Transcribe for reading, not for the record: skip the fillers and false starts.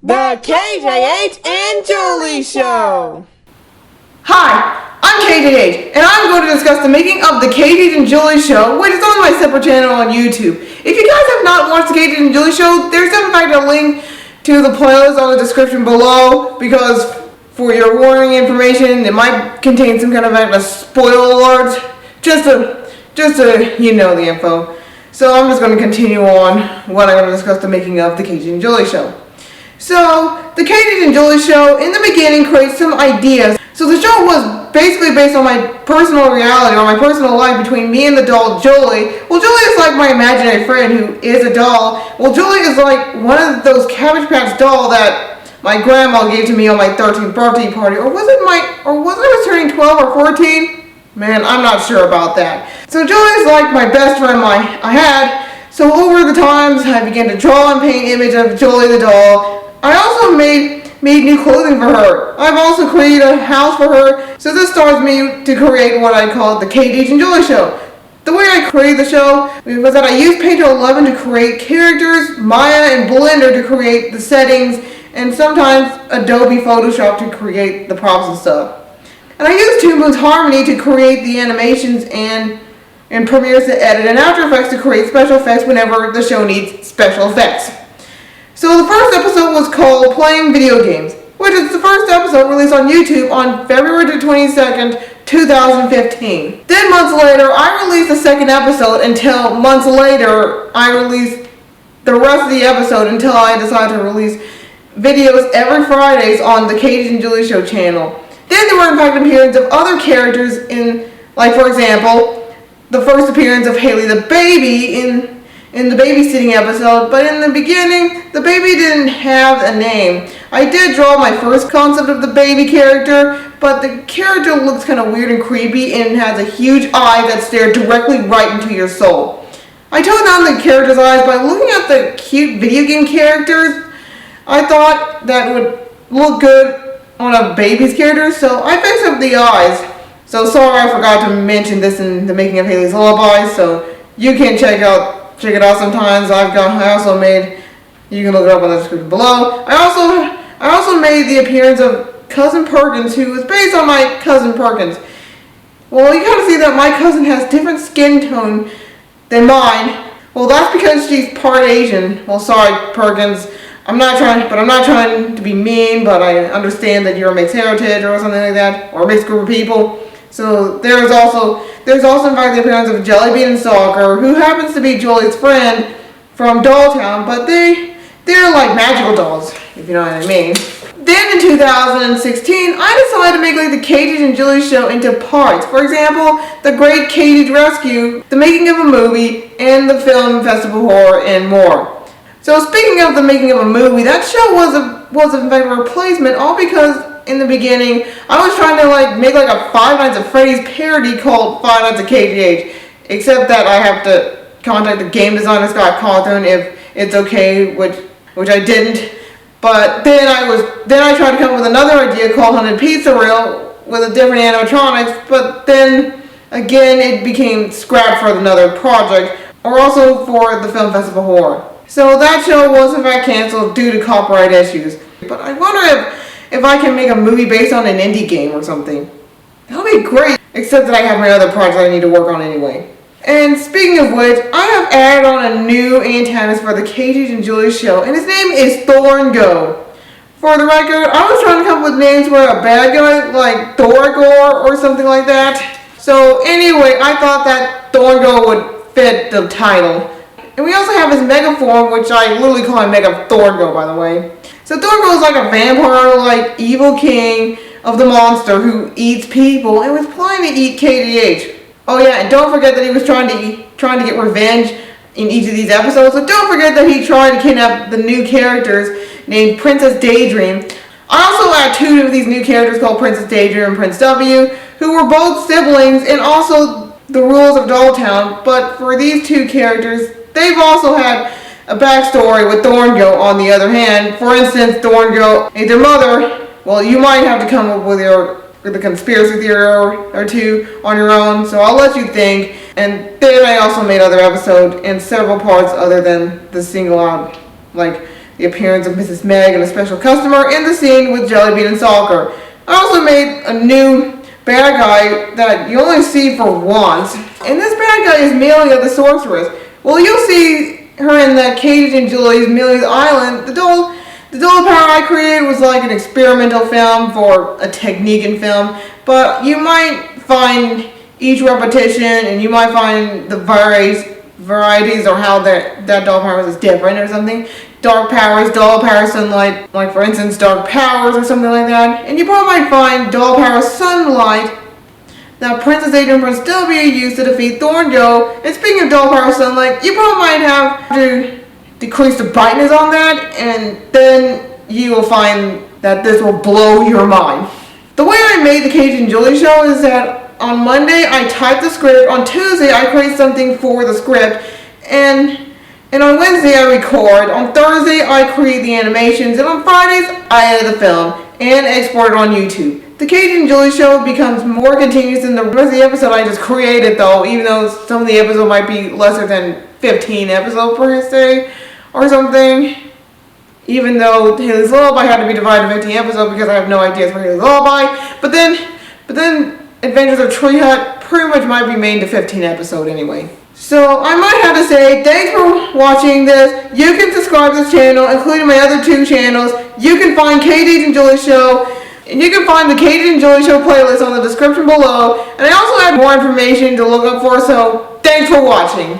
The KJH and Julie Show. Hi, I'm KJH, and I'm going to discuss the making of the KJH and Julie Show, which is on my separate channel on YouTube. If you guys have not watched the KJH and Julie Show, there's in fact a link to the playlist on the description below, because for your warning information, it might contain some kind of a spoiler alert, just to you know the info. So I'm just going to continue on what I'm going to discuss the making of the KJH and Julie Show. So, the KJH and Julie Show, in the beginning, creates some ideas. So the show was basically based on my personal reality, or my personal life between me and the doll Julie. Well, Julie is like my imaginary friend who is a doll. Well, Julie is like one of those Cabbage Patch doll that my grandma gave to me on my 13th birthday party. Or was I turning 12 or 14? Man, I'm not sure about that. So Julie is like my best friend I had. So over the times, I began to draw and paint image of Julie the doll. I also made new clothing for her. I've also created a house for her. So this starts me to create what I call the KJH and Julie Show. The way I created the show was that I used Painter 11 to create characters, Maya and Blender to create the settings, and sometimes Adobe Photoshop to create the props and stuff. And I used Toon Boom's Harmony to create the animations and Premiere to edit, and After Effects to create special effects whenever the show needs special effects. So the first episode was called Playing Video Games, which is the first episode released on YouTube on February 22nd, 2015. Then months later, I released the second episode until months later, I released the rest of the episode until I decided to release videos every Fridays on the KJH and Julie Show channel. Then there were in fact appearances of other characters in, like for example, the first appearance of Haley the baby in the babysitting episode, but in the beginning, the baby didn't have a name. I did draw my first concept of the baby character, but the character looks kind of weird and creepy and has a huge eye that stares directly right into your soul. I toned down the character's eyes by looking at the cute video game characters. I thought that would look good on a baby's character, so I fixed up the eyes. So sorry I forgot to mention this in the making of Haley's Lullaby, so you can check it out sometimes. I also made, you can look it up on the description below. I also made the appearance of Cousin Perkins, who was based on my cousin Perkins. Well, you kind of see that my cousin has different skin tone than mine. Well, that's because she's part Asian. Well, sorry, Perkins. I'm not trying to be mean, but I understand that you're a mixed heritage or something like that, or a mixed group of people. So there's also in fact the appearance of Jellybean and Stalker, who happens to be Julie's friend from Dolltown, but they're like magical dolls, if you know what I mean. Then in 2016, I decided to make like the KJH and Julie Show into parts. For example, the Great KJH Rescue, the making of a movie, and the film festival horror, and more. So speaking of the making of a movie, that show was in fact a replacement, all because in the beginning, I was trying to make a Five Nights at Freddy's parody called Five Nights at KJH, except that I have to contact the game designer Scott Cawthon if it's okay, which I didn't. But then I tried to come up with another idea called Haunted Pizza Reel with a different animatronics, but then again it became scrapped for another project, or also for the film festival horror. So that show was in fact canceled due to copyright issues. But I wonder if I can make a movie based on an indie game or something. That would be great, except that I have my other projects I need to work on anyway. And speaking of which, I have added on a new antagonist for the KJH and Julie Show, and his name is Thorngo. For the record, I was trying to come up with names for a bad guy like Thorgor or something like that. So anyway, I thought that Thorngo would fit the title. And we also have his mega form, which I literally call him Mega Thorngo, by the way. So Thorngo is like a vampire, like evil king of the monster who eats people and was planning to eat KJH. Oh yeah, and don't forget that he was trying to get revenge in each of these episodes. So don't forget that he tried to kidnap the new characters named Princess Daydream. I also add two of these new characters called Princess Daydream and Prince W, who were both siblings and also the rulers of Dolltown. But for these two characters, they've also had a backstory with Thorngo on the other hand. For instance, Thorngo ate their mother. Well, you might have to come up with the conspiracy theory or two on your own, so I'll let you think. And then I also made other episodes in several parts other than the single out, like the appearance of Mrs. Meg and a special customer, and the scene with Jellybean and Stalker. I also made a new bad guy that you only see for once, and this bad guy is Melia the Sorceress. Well, you'll see her in that KJH and Julie's Melia's Island. The doll power I created was like an experimental film for a technique in film, but you might find each repetition, and you might find the varieties or how that doll powers is different or something. Dark powers, doll power, sunlight, like for instance dark powers or something like that. And you probably might find doll power sunlight that Princess Ada and Prince W used to defeat Thorn Joe. And speaking of doll power sunlight, you probably might have to decrease the brightness on that, and then you will find that this will blow your mind. The way I made the KJH and Julie Show is that on Monday I type the script, on Tuesday I create something for the script, and on Wednesday I record, on Thursday I create the animations, and on Fridays I edit the film and export it on YouTube. The KJH and Julie Show becomes more continuous than the rest of the episode I just created though, even though some of the episodes might be lesser than 15 episodes per day or something. Even though Haley's Lullaby had to be divided into 15 episodes because I have no ideas for Haley's Lullaby. But then Adventures of Tree Hut pretty much might be made to 15 episodes anyway. So I might have to say thanks for watching this. You can subscribe to this channel, including my other two channels. You can find KJH and Julie Show, and you can find the KJH and Julie Show playlist on the description below. And I also have more information to look up for, so thanks for watching.